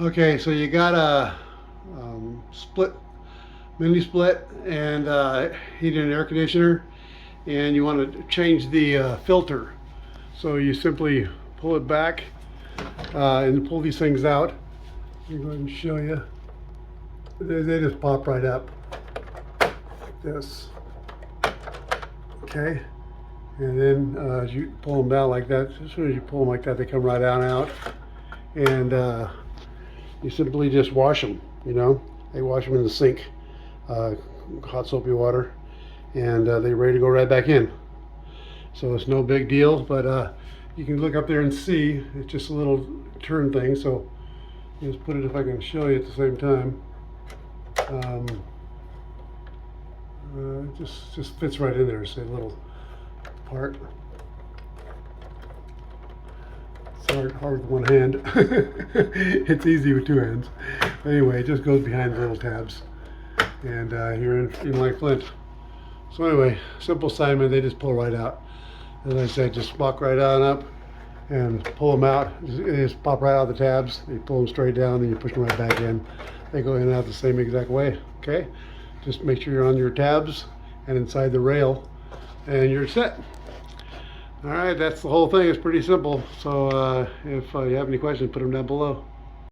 Okay, so you got a split, mini split, and heating and air conditioner, and you want to change the filter. So you simply pull it back and pull these things out. Let me go ahead and show you. They just pop right up like this. Okay, and then as you pull them down like that, as soon as you pull them like that, they come right out. And you simply just wash them. You know, they wash them in the sink, hot soapy water, and they're ready to go right back in. So it's no big deal, but you can look up there and see. It's just a little turn thing. So you just put it, if I can show you at the same time. It just fits right in there. It's a little part. It's hard with one hand. It's easy with two hands. Anyway, it just goes behind the little tabs, and you're in like Flint. So anyway, simple assignment. They just pull right out. As I said, just walk right on up and pull them out. They just pop right out of the tabs. You pull them straight down and you push them right back in. They go in and out the same exact way. Okay, just make sure you're on your tabs and inside the rail, and you're set. All right, that's the whole thing. It's pretty simple. So if you have any questions, put them down below.